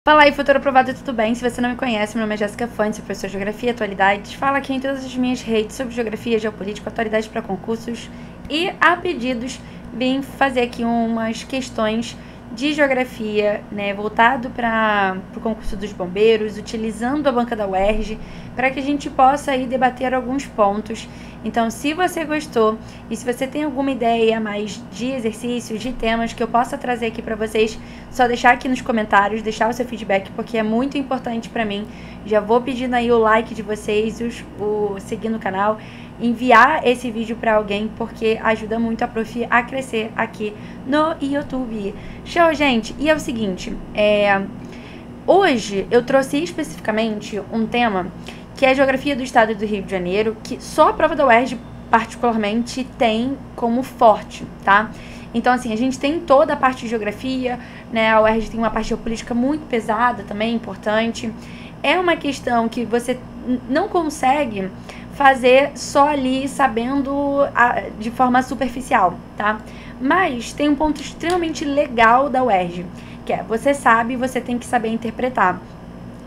Fala aí, futuro aprovado, tudo bem? Se você não me conhece, meu nome é Jéssica Fante, sou professora de Geografia e Atualidades. Falo aqui em todas as minhas redes sobre geografia, geopolítica, atualidades para concursos e, a pedidos, vim fazer aqui umas questões de geografia, né, voltado para o concurso dos bombeiros, utilizando a banca da UERJ, para que a gente possa aí debater alguns pontos. Então, se você gostou e se você tem alguma ideia a mais de exercícios, de temas que eu possa trazer aqui para vocês, só deixar aqui nos comentários, deixar o seu feedback, porque é muito importante para mim. Já vou pedindo aí o like de vocês, o seguir no canal, enviar esse vídeo para alguém, porque ajuda muito a prof a crescer aqui no YouTube. Show, gente! E é o seguinte, hoje eu trouxe especificamente um tema que é a geografia do estado do Rio de Janeiro, que só a prova da UERJ particularmente tem como forte, tá? Então, assim, a gente tem toda a parte de geografia, né? A UERJ tem uma parte geopolítica muito pesada também, importante. É uma questão que você não consegue fazer só ali sabendo de forma superficial, tá? Mas tem um ponto extremamente legal da UERJ, que é você sabe, você tem que saber interpretar.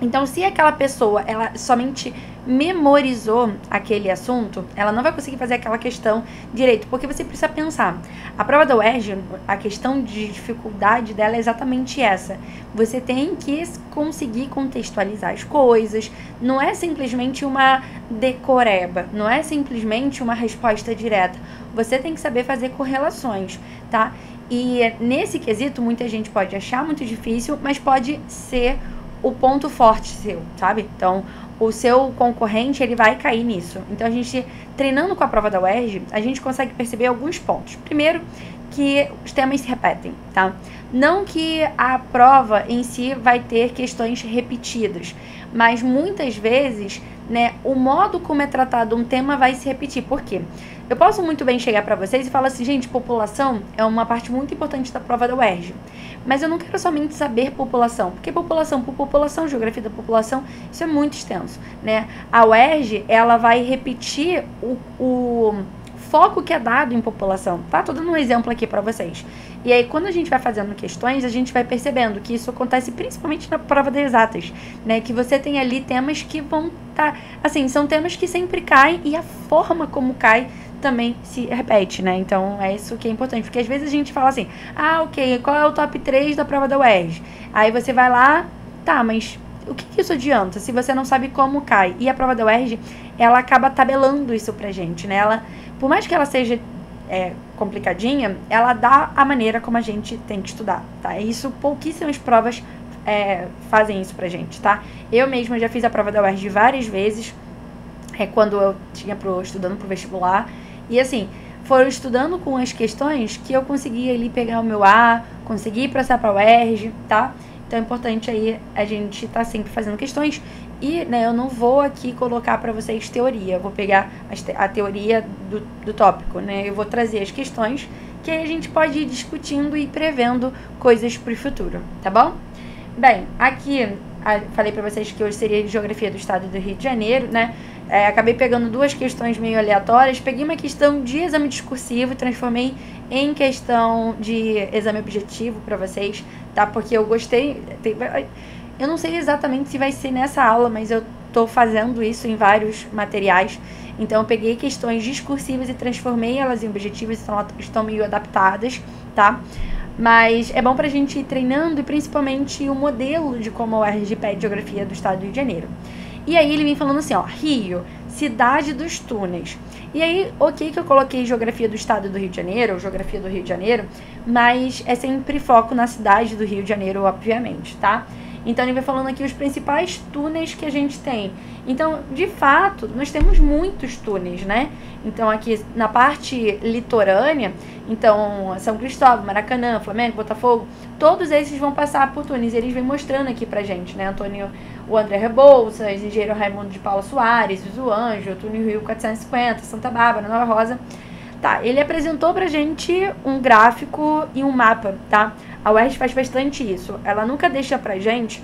Então, se aquela pessoa, ela somente memorizou aquele assunto, ela não vai conseguir fazer aquela questão direito, porque você precisa pensar. A prova da UERJ, a questão de dificuldade dela é exatamente essa. Você tem que conseguir contextualizar as coisas, não é simplesmente uma decoreba, não é simplesmente uma resposta direta. Você tem que saber fazer correlações, tá? E nesse quesito, muita gente pode achar muito difícil, mas pode ser o ponto forte seu, sabe? Então, o seu concorrente, ele vai cair nisso. Então, a gente, treinando com a prova da UERJ, a gente consegue perceber alguns pontos. Primeiro, que os temas se repetem, tá? Não que a prova em si vai ter questões repetidas, mas muitas vezes, né, o modo como é tratado um tema vai se repetir. Por quê? Eu posso muito bem chegar para vocês e falar assim, gente, população é uma parte muito importante da prova da UERJ. Mas eu não quero somente saber população, porque população por população, geografia da população, isso é muito extenso, né? A UERJ, ela vai repetir o foco que é dado em população, tá? Tô dando um exemplo aqui para vocês. E aí, quando a gente vai fazendo questões, a gente vai percebendo que isso acontece principalmente na prova das exatas, né? Que você tem ali temas que vão estar, assim, são temas que sempre caem e a forma como cai também se repete, né? Então, é isso que é importante. Porque às vezes a gente fala assim, ok, qual é o top 3 da prova da UERJ? Aí você vai lá, tá, mas o que isso adianta se você não sabe como cai? E a prova da UERJ, ela acaba tabelando isso pra gente, né? Ela, por mais que ela seja complicadinha, ela dá a maneira como a gente tem que estudar, tá? Isso, pouquíssimas provas fazem isso pra gente, tá? Eu mesma já fiz a prova da UERJ várias vezes, quando eu tinha estudando pro vestibular. E assim, foram estudando com as questões que eu consegui ali pegar o meu A, consegui passar para a UERJ, tá? Então é importante aí a gente tá sempre fazendo questões. E, né, eu não vou aqui colocar para vocês teoria, eu vou pegar a teoria do tópico, né? Eu vou trazer as questões que aí a gente pode ir discutindo e prevendo coisas para o futuro, tá bom? Bem, aqui falei para vocês que hoje seria geografia do estado do Rio de Janeiro, né? Acabei pegando duas questões meio aleatórias. Peguei uma questão de exame discursivo e transformei em questão de exame objetivo para vocês, tá? Porque eu gostei. Eu não sei exatamente se vai ser nessa aula, mas eu tô fazendo isso em vários materiais. Então, eu peguei questões discursivas e transformei elas em objetivos, então elas estão meio adaptadas, tá? Mas é bom pra gente ir treinando e principalmente o modelo de como a UERJ pede geografia do estado do Rio de Janeiro. E aí ele vem falando assim, ó, Rio, cidade dos túneis. E aí, ok que eu coloquei geografia do estado do Rio de Janeiro, ou geografia do Rio de Janeiro, mas é sempre foco na cidade do Rio de Janeiro, obviamente, tá? Então ele vai falando aqui os principais túneis que a gente tem. Então, de fato, nós temos muitos túneis, né? Então aqui na parte litorânea, então São Cristóvão, Maracanã, Flamengo, Botafogo, todos esses vão passar por túneis. Eles vêm mostrando aqui pra gente, né? O André Rebouças, Engenheiro Raimundo de Paula Soares, o Anjo, Túnel Rio 450, Santa Bárbara, Nova Rosa. Tá, ele apresentou pra gente um gráfico e um mapa, tá? A UERJ faz bastante isso. Ela nunca deixa pra gente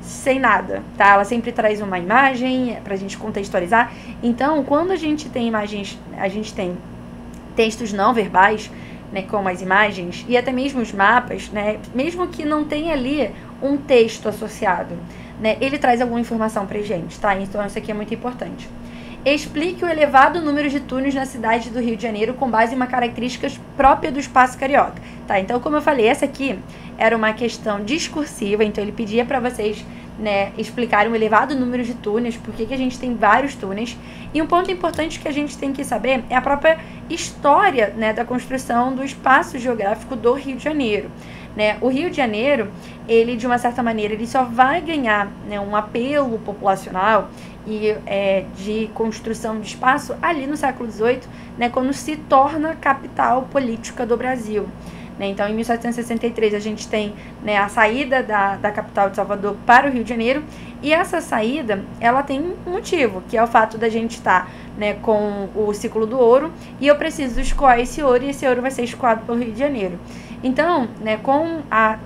sem nada, tá? Ela sempre traz uma imagem pra gente contextualizar. Então, quando a gente tem imagens, a gente tem textos não verbais, né, como as imagens e até mesmo os mapas, né, mesmo que não tenha ali um texto associado, né? Ele traz alguma informação pra gente, tá? Então isso aqui é muito importante. Explique o elevado número de túneis na cidade do Rio de Janeiro com base em uma característica própria do espaço carioca. Tá, então como eu falei, essa aqui era uma questão discursiva, então ele pedia para vocês, né, explicarem o elevado número de túneis, por que a gente tem vários túneis. E um ponto importante que a gente tem que saber é a própria história, né, da construção do espaço geográfico do Rio de Janeiro. Né? O Rio de Janeiro, ele de uma certa maneira, ele só vai ganhar, né, um apelo populacional e de construção de espaço ali no século XVIII, né, quando se torna capital política do Brasil. Né? Então, em 1763, a gente tem, né, a saída da capital de Salvador para o Rio de Janeiro, e essa saída, ela tem um motivo, que é o fato da gente estar, né, com o ciclo do ouro, e eu preciso escoar esse ouro, e esse ouro vai ser escoado pelo Rio de Janeiro. Então, né,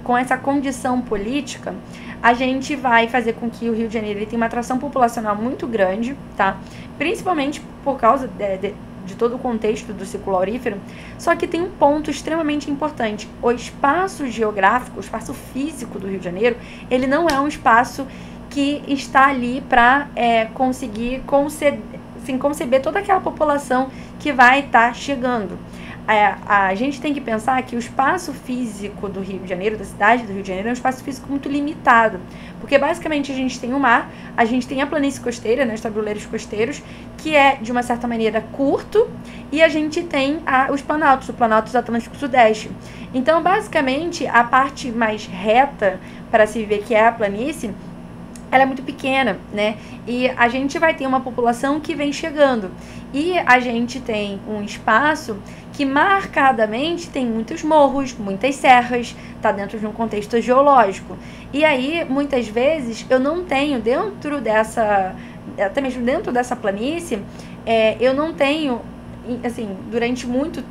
com essa condição política, a gente vai fazer com que o Rio de Janeiro ele tenha uma atração populacional muito grande, tá? Principalmente por causa de todo o contexto do ciclo aurífero. Só que tem um ponto extremamente importante. O espaço geográfico, o espaço físico do Rio de Janeiro, ele não é um espaço que está ali para conseguir conceber toda aquela população que vai estar chegando. A gente tem que pensar que o espaço físico do Rio de Janeiro, da cidade do Rio de Janeiro, é um espaço físico muito limitado, porque basicamente a gente tem o mar, a gente tem a planície costeira, né, os tabuleiros costeiros, que é de uma certa maneira curto, e a gente tem os planaltos, o Planalto Atlântico Sudeste. Então, basicamente, a parte mais reta para se viver, que é a planície, ela é muito pequena, né? E a gente vai ter uma população que vem chegando. E a gente tem um espaço que marcadamente tem muitos morros, muitas serras, tá dentro de um contexto geológico. E aí, muitas vezes, eu não tenho dentro dessa, até mesmo dentro dessa planície, eu não tenho, assim, durante muito,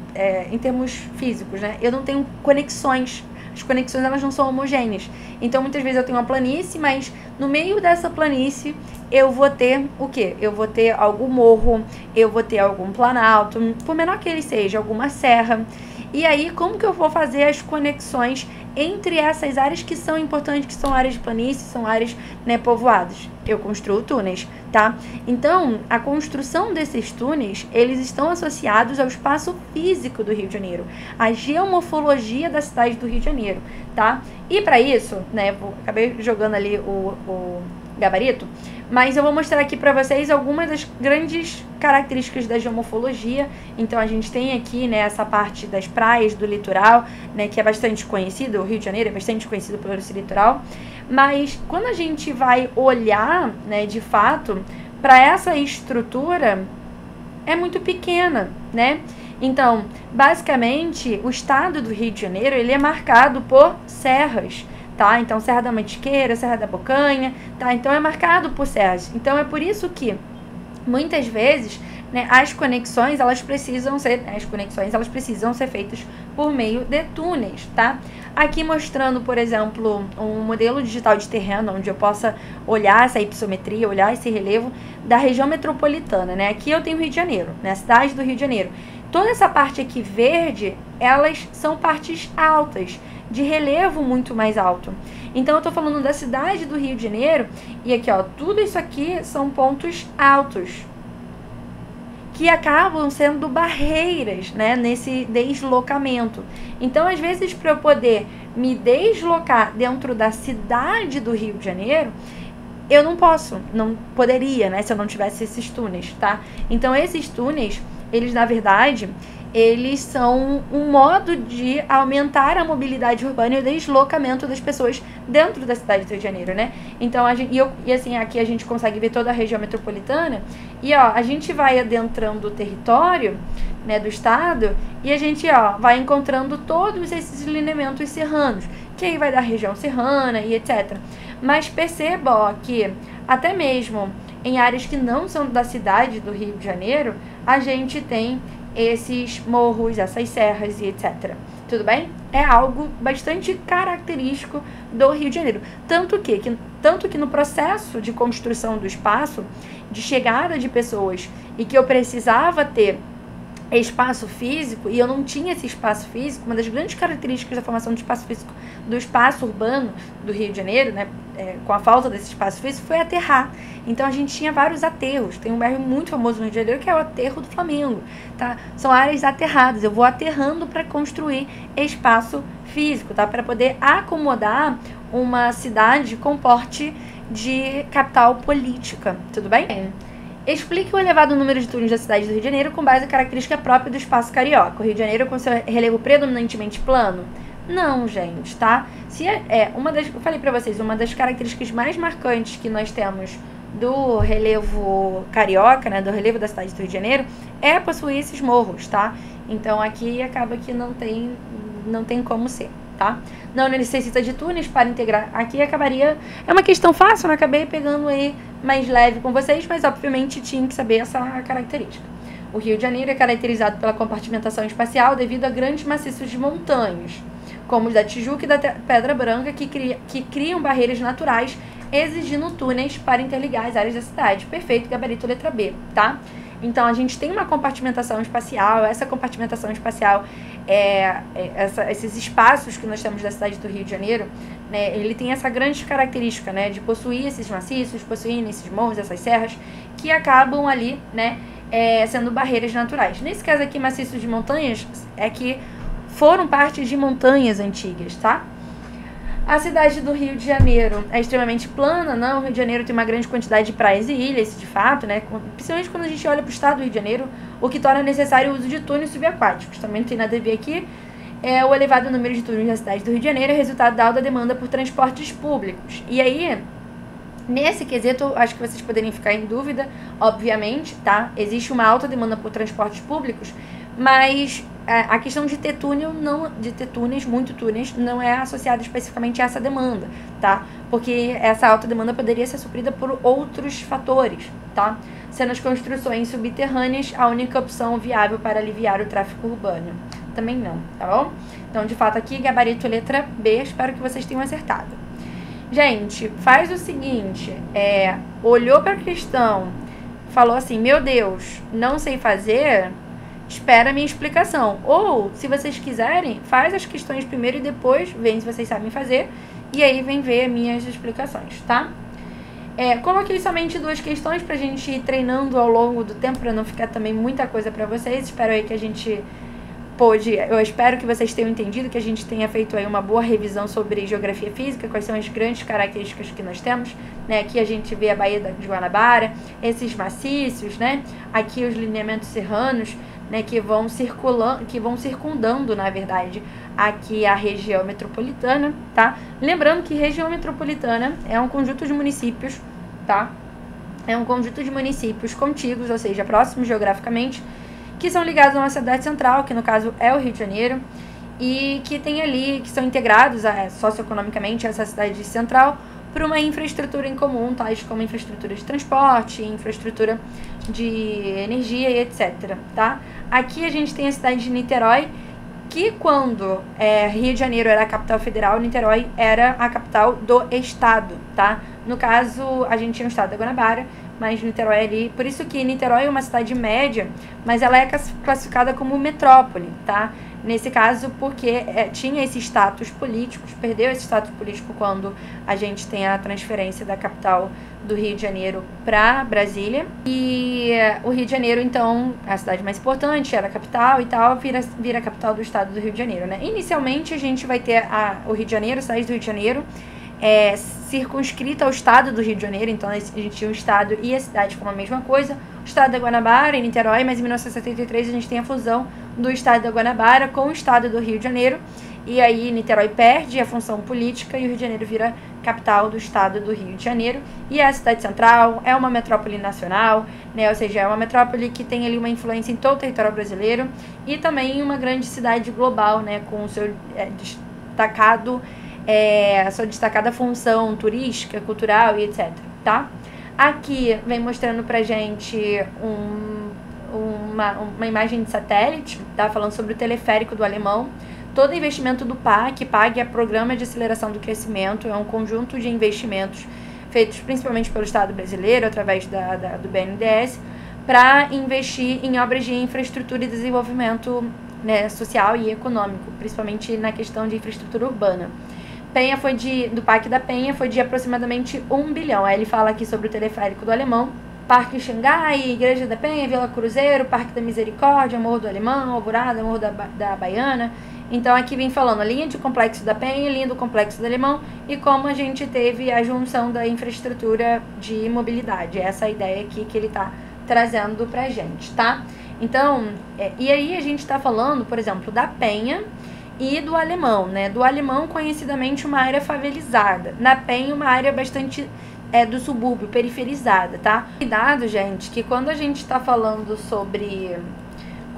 em termos físicos, né? Eu não tenho conexões. As conexões, elas não são homogêneas. Então, muitas vezes eu tenho uma planície, mas no meio dessa planície eu vou ter o quê? Eu vou ter algum morro, eu vou ter algum planalto, por menor que ele seja, alguma serra. E aí, como que eu vou fazer as conexões entre essas áreas que são importantes, que são áreas de planície, são áreas, né, povoadas? Eu construo túneis, tá? Então, a construção desses túneis, eles estão associados ao espaço físico do Rio de Janeiro, à geomorfologia da cidade do Rio de Janeiro, tá? E para isso, né, acabei jogando ali o gabarito, mas eu vou mostrar aqui para vocês algumas das grandes características da geomorfologia. Então a gente tem aqui, né, essa parte das praias do litoral, né, que é bastante conhecido, o Rio de Janeiro é bastante conhecido pelo esse litoral, mas quando a gente vai olhar, né, de fato, para essa estrutura, é muito pequena, né? Então, basicamente, o estado do Rio de Janeiro, ele é marcado por serras, tá? Então, Serra da Mantiqueira, Serra da Bocanha, tá? Então, é marcado por serras. Então, é por isso que, muitas vezes, né, as conexões, elas precisam ser feitas por meio de túneis, tá? Aqui mostrando, por exemplo, um modelo digital de terreno, onde eu possa olhar essa hipossometria, olhar esse relevo da região metropolitana, né? Aqui eu tenho o Rio de Janeiro, né? A cidade do Rio de Janeiro. Toda essa parte aqui verde, elas são partes altas, de relevo muito mais alto. Então, eu tô falando da cidade do Rio de Janeiro, e aqui, ó, tudo isso aqui são pontos altos, que acabam sendo barreiras, né, nesse deslocamento. Então, às vezes, para eu poder me deslocar dentro da cidade do Rio de Janeiro, eu não poderia, né, se eu não tivesse esses túneis, tá? Então, esses túneis, eles, na verdade, eles são um modo de aumentar a mobilidade urbana e o deslocamento das pessoas dentro da cidade do Rio de Janeiro, né? Então, assim, aqui a gente consegue ver toda a região metropolitana e, ó, a gente vai adentrando o território, né, do estado e a gente, ó, vai encontrando todos esses lineamentos serranos, que aí vai dar região serrana e etc. Mas perceba, ó, que até mesmo em áreas que não são da cidade do Rio de Janeiro, a gente tem esses morros, essas serras e etc. Tudo bem? É algo bastante característico do Rio de Janeiro. Tanto que no processo de construção do espaço, de chegada de pessoas, e que eu precisava ter espaço físico, e eu não tinha esse espaço físico. Uma das grandes características da formação do espaço físico, do espaço urbano do Rio de Janeiro, né, com a falta desse espaço físico, foi aterrar. Então a gente tinha vários aterros. Tem um bairro muito famoso no Rio de Janeiro que é o Aterro do Flamengo, tá? São áreas aterradas. Eu vou aterrando para construir espaço físico, tá? Para poder acomodar uma cidade com porte de capital política, tudo bem? Explique o elevado número de túneis da cidade do Rio de Janeiro com base na característica própria do espaço carioca. O Rio de Janeiro com seu relevo predominantemente plano? Não, gente, tá? Se eu falei pra vocês, uma das características mais marcantes que nós temos do relevo carioca, né, do relevo da cidade do Rio de Janeiro, é possuir esses morros, tá? Então aqui acaba que não tem como ser, tá? Não necessita de túneis para integrar. Aqui acabaria... É uma questão fácil, eu acabei pegando aí mais leve com vocês, mas obviamente tinha que saber essa característica. O Rio de Janeiro é caracterizado pela compartimentação espacial devido a grandes maciços de montanhas, como os da Tijuca e da Pedra Branca, que criam barreiras naturais, exigindo túneis para interligar as áreas da cidade. Perfeito, gabarito letra B, tá? Então, a gente tem uma compartimentação espacial. Essa compartimentação espacial, esses espaços que nós temos da cidade do Rio de Janeiro, né, ele tem essa grande característica, né, de possuir esses maciços, possuir esses morros, essas serras, que acabam ali, né, sendo barreiras naturais. Nesse caso aqui, maciços de montanhas, é que foram partes de montanhas antigas, tá? A cidade do Rio de Janeiro é extremamente plana, não? O Rio de Janeiro tem uma grande quantidade de praias e ilhas, de fato, né? Principalmente quando a gente olha para o estado do Rio de Janeiro, o que torna necessário o uso de túneis subaquáticos. Também não tem nada a ver aqui. O elevado número de túneis na cidade do Rio de Janeiro é resultado da alta demanda por transportes públicos. E aí, nesse quesito, acho que vocês poderiam ficar em dúvida, obviamente, tá? Existe uma alta demanda por transportes públicos, mas a questão de ter túneis, muito túneis, não é associada especificamente a essa demanda, tá? Porque essa alta demanda poderia ser suprida por outros fatores, tá? Sendo as construções subterrâneas a única opção viável para aliviar o tráfego urbano. Também não, tá bom? Então, de fato, aqui, gabarito letra B, espero que vocês tenham acertado. Gente, faz o seguinte, olhou para a questão, falou assim, meu Deus, não sei fazer... espera a minha explicação. Ou, se vocês quiserem, faz as questões primeiro e depois vem se vocês sabem fazer. E aí vem ver minhas explicações, tá? Coloquei somente 2 questões pra gente ir treinando ao longo do tempo, pra não ficar também muita coisa pra vocês. Espero aí que a gente eu espero que vocês tenham entendido, que a gente tenha feito aí uma boa revisão sobre geografia física, quais são as grandes características que nós temos, né? Aqui a gente vê a Baía de Guanabara, esses maciços, né? Aqui os lineamentos serranos, né, que vão circundando, na verdade, aqui a região metropolitana, tá? Lembrando que região metropolitana é um conjunto de municípios, tá? É um conjunto de municípios contíguos, ou seja, próximos geograficamente, que são ligados a uma cidade central, que no caso é o Rio de Janeiro, e que tem ali, que são integrados socioeconomicamente a essa cidade central por uma infraestrutura em comum, tais como infraestrutura de transporte, infraestrutura de energia e etc, tá? Aqui a gente tem a cidade de Niterói, que quando Rio de Janeiro era a capital federal, Niterói era a capital do estado, tá? No caso, a gente tinha o estado da Guanabara, mas Niterói ali... Por isso que Niterói é uma cidade média, mas ela é classificada como metrópole, tá? Nesse caso, porque tinha esse status político, perdeu esse status político quando a gente tem a transferência da capital do Rio de Janeiro para Brasília. E o Rio de Janeiro, então, é a cidade mais importante, era a capital e tal, vira a capital do estado do Rio de Janeiro, né? Inicialmente, a gente vai ter o Rio de Janeiro, a cidade do Rio de Janeiro, circunscrita ao estado do Rio de Janeiro, então a gente tinha o estado e a cidade como a mesma coisa, o estado da Guanabara e Niterói, mas em 1973 a gente tem a fusão do estado da Guanabara com o estado do Rio de Janeiro, e aí Niterói perde a função política e o Rio de Janeiro vira capital do estado do Rio de Janeiro, e é a cidade central, é uma metrópole nacional, né, ou seja, é uma metrópole que tem ali uma influência em todo o território brasileiro, e também uma grande cidade global, né, com o seu sua destacada função turística, cultural e etc, tá? Aqui vem mostrando pra gente uma imagem de satélite, tá? Falando sobre o teleférico do Alemão. Todo investimento do PAC é Programa de Aceleração do Crescimento, é um conjunto de investimentos feitos principalmente pelo Estado brasileiro, através do BNDES, para investir em obras de infraestrutura e desenvolvimento, né, social e econômico, principalmente na questão de infraestrutura urbana. Penha foi do Parque da Penha foi de aproximadamente 1 bilhão. Aí ele fala aqui sobre o teleférico do Alemão, Parque Xangai, Igreja da Penha, Vila Cruzeiro, Parque da Misericórdia, Morro do Alemão, Alvorada, Morro da Baiana. Então aqui vem falando a linha de complexo da Penha, linha do complexo do Alemão e como a gente teve a junção da infraestrutura de mobilidade. Essa é a ideia aqui que ele está trazendo pra gente, tá? Então, e aí a gente tá falando, por exemplo, da Penha e do Alemão, né? Do Alemão, conhecidamente, uma área favelizada. Na Penha, uma área bastante do subúrbio, periferizada, tá? Cuidado, gente, que quando a gente tá falando sobre...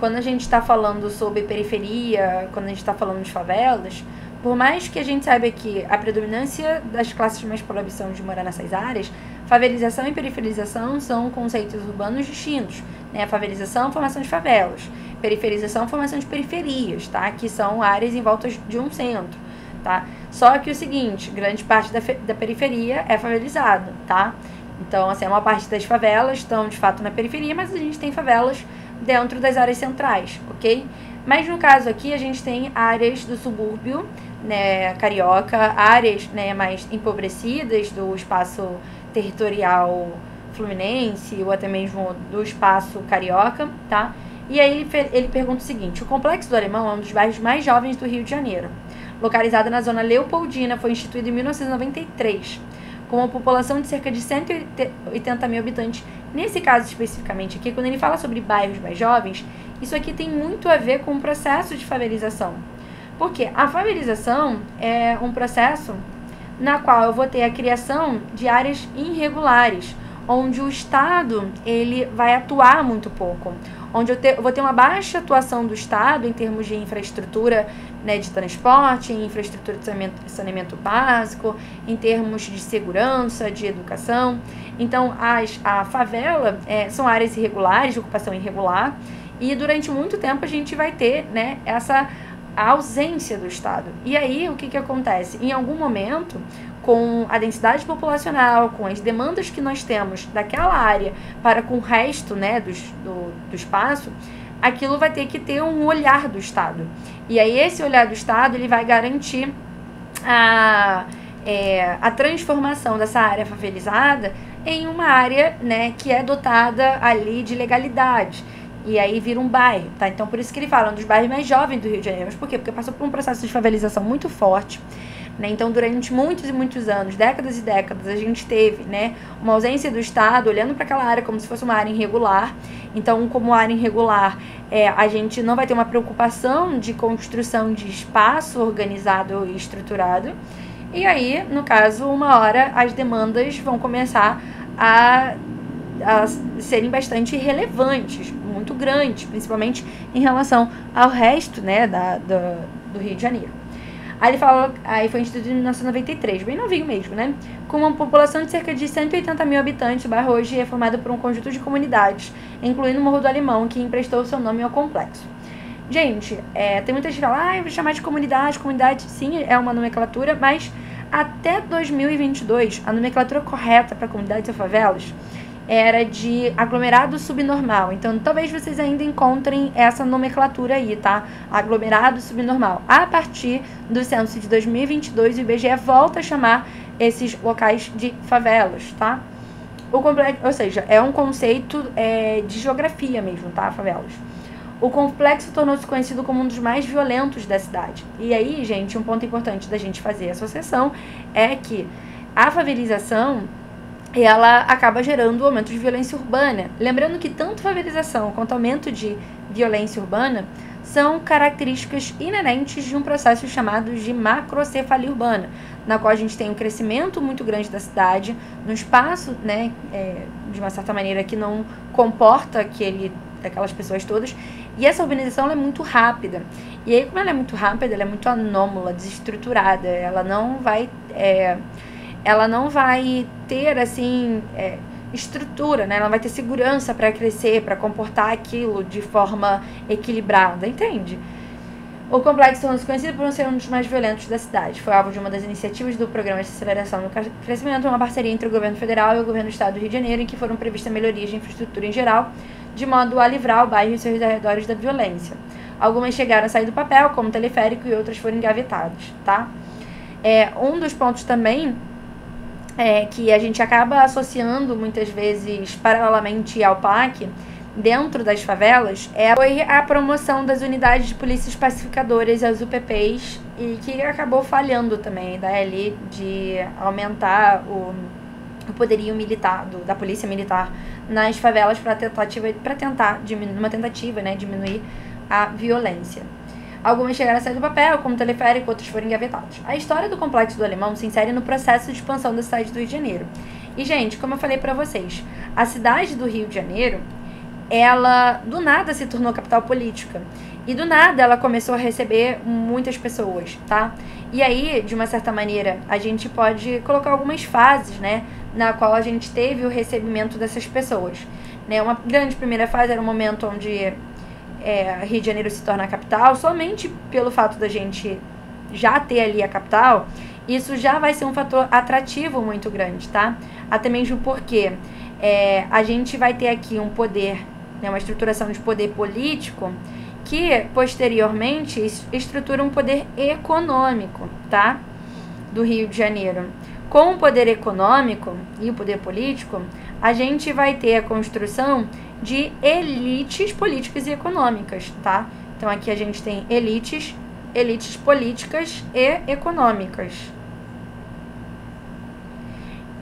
Quando a gente tá falando sobre periferia, quando a gente tá falando de favelas, por mais que a gente saiba que a predominância das classes mais pobres são de morar nessas áreas, favelização e periferização são conceitos urbanos distintos, né? A favelização é a formação de favelas, periferização é a formação de periferias, tá? Que são áreas em volta de um centro, tá? Só que o seguinte, grande parte da periferia é favelizada, tá? Então, assim, uma parte das favelas estão, de fato, na periferia, mas a gente tem favelas dentro das áreas centrais, ok? Mas no caso aqui a gente tem áreas do subúrbio, né, carioca, áreas, né, mais empobrecidas do espaço territorial fluminense ou até mesmo do espaço carioca, tá? E aí ele pergunta o seguinte: o Complexo do Alemão é um dos bairros mais jovens do Rio de Janeiro. Localizado na zona Leopoldina, foi instituído em 1993, com uma população de cerca de 180 mil habitantes. Nesse caso especificamente aqui, quando ele fala sobre bairros mais jovens, isso aqui tem muito a ver com o processo de favelização. Porque a favelização é um processo na qual eu vou ter a criação de áreas irregulares, onde o Estado ele vai atuar muito pouco, onde eu vou ter uma baixa atuação do Estado em termos de infraestrutura, né, de transporte, em infraestrutura de saneamento básico, em termos de segurança, de educação. Então, a favela são áreas irregulares, de ocupação irregular, e durante muito tempo a gente vai ter, né, a ausência do Estado. E aí, o que acontece? Em algum momento, com a densidade populacional, com as demandas que nós temos daquela área para com o resto, né, do espaço, aquilo vai ter que ter um olhar do Estado. E aí, esse olhar do Estado, ele vai garantir a transformação dessa área favelizada em uma área, né, que é dotada ali de legalidade. E aí vira um bairro, tá? Então, por isso que ele fala, um dos bairros mais jovens do Rio de Janeiro. Mas por quê? Porque passou por um processo de favelização muito forte, né? Então, durante muitos e muitos anos, décadas e décadas, a gente teve, né, uma ausência do Estado, olhando para aquela área como se fosse uma área irregular. Então, como área irregular, a gente não vai ter uma preocupação de construção de espaço organizado e estruturado. E aí, no caso, uma hora, as demandas vão começar a serem bastante relevantes, muito grandes, principalmente em relação ao resto, né, do Rio de Janeiro. Aí ele fala, aí foi instituído em 1993, bem novinho mesmo, né? Com uma população de cerca de 180 mil habitantes, o bairro hoje é formado por um conjunto de comunidades, incluindo o Morro do Alemão, que emprestou seu nome ao complexo. Gente, tem muita gente que fala, eu vou chamar de comunidade, sim, é uma nomenclatura, mas até 2022, a nomenclatura correta para comunidades ou favelas era de aglomerado subnormal. Então, talvez vocês ainda encontrem essa nomenclatura aí, tá? Aglomerado subnormal. A partir do censo de 2022, o IBGE volta a chamar esses locais de favelas, tá? O complexo, ou seja, é um conceito de geografia mesmo, tá? Favelas. O complexo tornou-se conhecido como um dos mais violentos da cidade. E aí, gente, um ponto importante da gente fazer a associação é que a favelização ela acaba gerando um aumento de violência urbana. Lembrando que tanto favelização quanto aumento de violência urbana são características inerentes de um processo chamado de macrocefalia urbana, na qual a gente tem um crescimento muito grande da cidade, no espaço, né, de uma certa maneira que não comporta aquelas pessoas todas, e essa urbanização ela é muito rápida. E aí, como ela é muito rápida, ela é muito anômala, desestruturada, ela não vai ter, assim, estrutura, né? Ela não vai ter segurança para crescer, para comportar aquilo de forma equilibrada, entende? O complexo tornou-se conhecido por ser um dos mais violentos da cidade. Foi alvo de uma das iniciativas do Programa de Aceleração do Crescimento, uma parceria entre o governo federal e o governo do estado do Rio de Janeiro, em que foram previstas melhorias de infraestrutura em geral, de modo a livrar o bairro e seus arredores da violência. Algumas chegaram a sair do papel, como teleférico, e outras foram engavetadas, tá? Um dos pontos também que a gente acaba associando muitas vezes paralelamente ao PAC, dentro das favelas, foi a promoção das unidades de polícias pacificadoras, as UPPs, e que acabou falhando também, ali de aumentar o poderio militar, da polícia militar nas favelas para tentar diminuir, uma tentativa, né, diminuir a violência. Algumas chegaram a sair do papel, como teleférico, outros foram engavetados. A história do Complexo do Alemão se insere no processo de expansão da cidade do Rio de Janeiro. E, gente, como eu falei para vocês, a cidade do Rio de Janeiro, ela do nada se tornou capital política. E do nada ela começou a receber muitas pessoas, tá? E aí, de uma certa maneira, a gente pode colocar algumas fases, né, na qual a gente teve o recebimento dessas pessoas. Né? Uma grande primeira fase era o momento onde Rio de Janeiro se torna a capital. Somente pelo fato da gente já ter ali a capital, isso já vai ser um fator atrativo muito grande, tá? Até mesmo porque a gente vai ter aqui um poder, né, uma estruturação de poder político que, posteriormente, estrutura um poder econômico, tá? Do Rio de Janeiro. Com o poder econômico e o poder político, a gente vai ter a construção de elites políticas e econômicas, tá? Então, aqui a gente tem elites políticas e econômicas.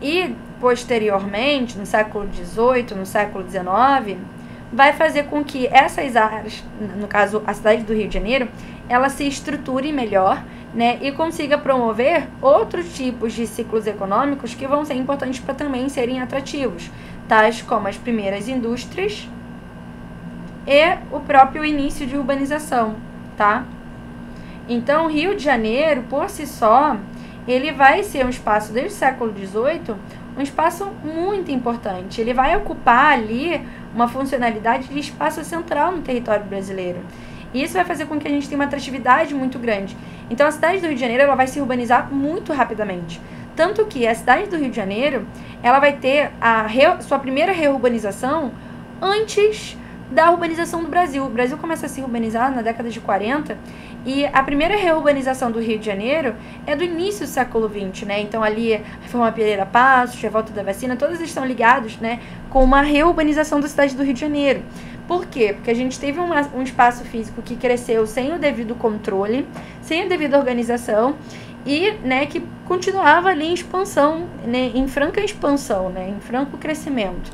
E, posteriormente, no século XVIII, no século XIX, vai fazer com que essas áreas, no caso a cidade do Rio de Janeiro, ela se estruture melhor, né, e consiga promover outros tipos de ciclos econômicos que vão ser importantes para também serem atrativos, tais como as primeiras indústrias e o próprio início de urbanização, tá? Então, Rio de Janeiro, por si só, ele vai ser um espaço, desde o século XVIII, um espaço muito importante. Ele vai ocupar ali uma funcionalidade de espaço central no território brasileiro. E isso vai fazer com que a gente tenha uma atratividade muito grande. Então, a cidade do Rio de Janeiro ela vai se urbanizar muito rapidamente. Tanto que a cidade do Rio de Janeiro ela vai ter sua primeira reurbanização antes da urbanização do Brasil. O Brasil começa a se urbanizar na década de 40 e a primeira reurbanização do Rio de Janeiro é do início do século XX, né? Então, ali, a Reforma Pereira Passos, a Revolta da Vacina, todos estão ligados, né, com uma reurbanização da cidade do Rio de Janeiro. Por quê? Porque a gente teve um espaço físico que cresceu sem o devido controle, sem a devida organização e, né, que continuava ali em expansão, né, em franca expansão, né, em franco crescimento.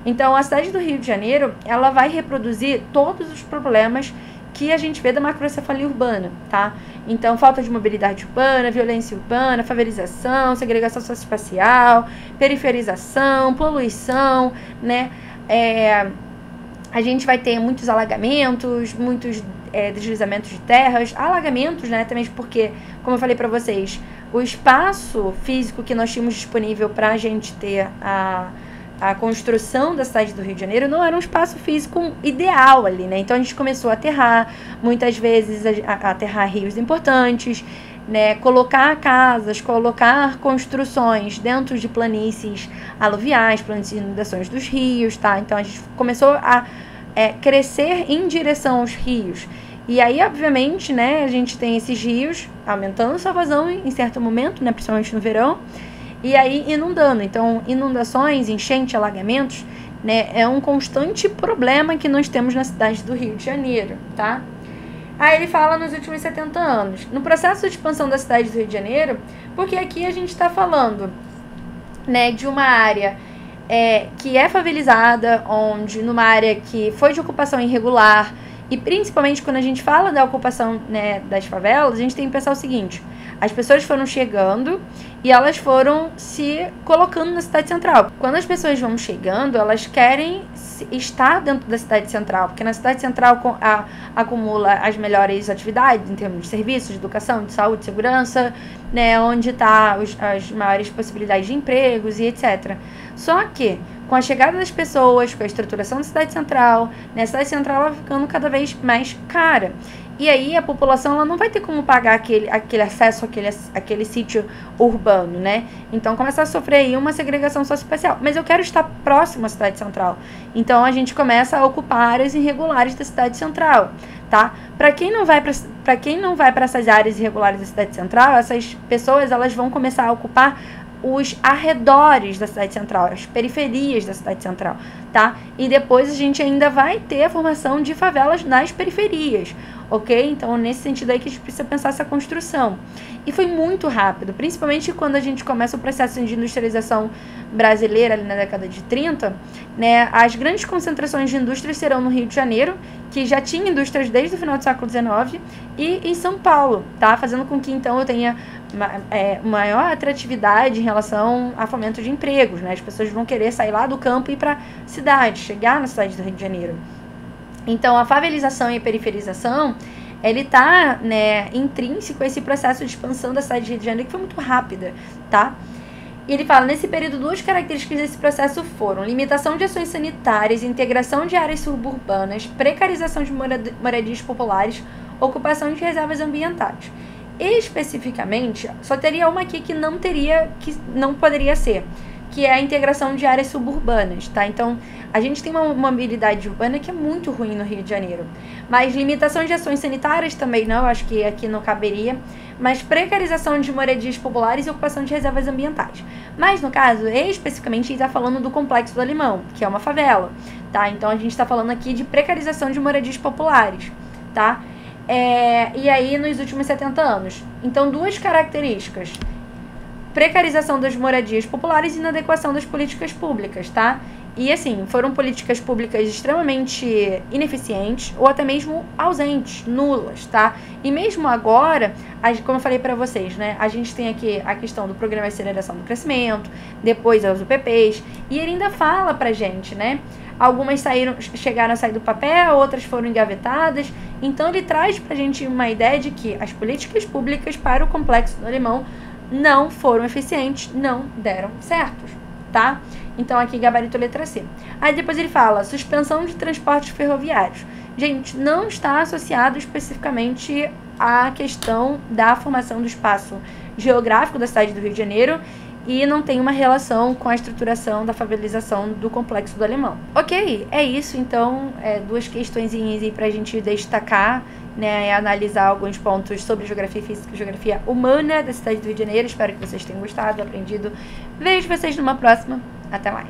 Então, a cidade do Rio de Janeiro, ela vai reproduzir todos os problemas que a gente vê da macrocefalia urbana, tá? Então, falta de mobilidade urbana, violência urbana, favelização, segregação socioespacial, periferização, poluição, né? A gente vai ter muitos alagamentos, muitos deslizamentos de terras, alagamentos, né? Também porque, como eu falei para vocês, o espaço físico que nós tínhamos disponível para a gente ter a construção da cidade do Rio de Janeiro não era um espaço físico ideal ali, né? Então a gente começou a aterrar, muitas vezes a aterrar rios importantes, né? Colocar casas, colocar construções dentro de planícies aluviais, planícies de inundações dos rios, tá? Então a gente começou a crescer em direção aos rios. E aí, obviamente, né, a gente tem esses rios aumentando sua vazão em certo momento, né, principalmente no verão, e aí inundando. Então, inundações, enchente, alagamentos, né, é um constante problema que nós temos na cidade do Rio de Janeiro, tá? Aí ele fala nos últimos 70 anos. No processo de expansão da cidade do Rio de Janeiro, porque aqui a gente está falando, né, de uma área que é favelizada, numa área que foi de ocupação irregular, e principalmente quando a gente fala da ocupação, né, das favelas, a gente tem que pensar o seguinte: as pessoas foram chegando e elas foram se colocando na cidade central. Quando as pessoas vão chegando, elas querem estar dentro da cidade central, porque na cidade central acumula as melhores atividades em termos de serviços, de educação, de saúde, de segurança, né, onde está as maiores possibilidades de empregos e etc. Só que, com a chegada das pessoas, com a estruturação da cidade central, né, a cidade central vai ficando cada vez mais cara. E aí a população ela não vai ter como pagar aquele acesso àquele sítio urbano, né? Então começa a sofrer aí uma segregação socioespacial. Mas eu quero estar próximo à cidade central. Então a gente começa a ocupar áreas irregulares da cidade central, tá? Para quem não vai para essas áreas irregulares da cidade central, essas pessoas elas vão começar a ocupar os arredores da cidade central, as periferias da cidade central, tá? E depois a gente ainda vai ter a formação de favelas nas periferias, ok? Então, nesse sentido aí que a gente precisa pensar essa construção. E foi muito rápido, principalmente quando a gente começa o processo de industrialização brasileira ali na década de 30, né? As grandes concentrações de indústrias serão no Rio de Janeiro, que já tinha indústrias desde o final do século XIX, e em São Paulo, tá? Fazendo com que, então, eu tenha maior atratividade em relação a fomento de empregos, né? As pessoas vão querer sair lá do campo e ir para a cidade, chegar na cidade do Rio de Janeiro. Então, a favelização e a periferização, ele tá, né, intrínseco a esse processo de expansão da cidade de Rio de Janeiro, que foi muito rápida, tá? E ele fala, nesse período, duas características desse processo foram limitação de ações sanitárias, integração de áreas suburbanas, precarização de moradias populares, ocupação de reservas ambientais. Especificamente, só teria uma aqui que não poderia ser, que é a integração de áreas suburbanas, tá? Então, a gente tem uma mobilidade urbana que é muito ruim no Rio de Janeiro. Mas limitação de ações sanitárias também não, acho que aqui não caberia. Mas precarização de moradias populares e ocupação de reservas ambientais. Mas, no caso, especificamente, a gente está falando do Complexo do Alemão, que é uma favela, tá? Então, a gente está falando aqui de precarização de moradias populares, tá? E aí, nos últimos 70 anos. Então, duas características. Precarização das moradias populares e inadequação das políticas públicas, tá? E, assim, foram políticas públicas extremamente ineficientes ou até mesmo ausentes, nulas, tá? E mesmo agora, como eu falei pra vocês, né? A gente tem aqui a questão do Programa de Aceleração do Crescimento, depois as UPPs, e ele ainda fala pra gente, né? Algumas chegaram a sair do papel, outras foram engavetadas. Então, ele traz pra gente uma ideia de que as políticas públicas para o Complexo do Alemão não foram eficientes, não deram certo, tá? Então, aqui, gabarito letra C. Aí, depois ele fala, suspensão de transportes ferroviários. Gente, não está associado especificamente à questão da formação do espaço geográfico da cidade do Rio de Janeiro e não tem uma relação com a estruturação da favelização do Complexo do Alemão. Ok, é isso. Então, duas questõezinhas aí pra gente destacar, né, e analisar alguns pontos sobre geografia física e geografia humana da cidade do Rio de Janeiro. Espero que vocês tenham gostado, aprendido. Vejo vocês numa próxima. Até mais.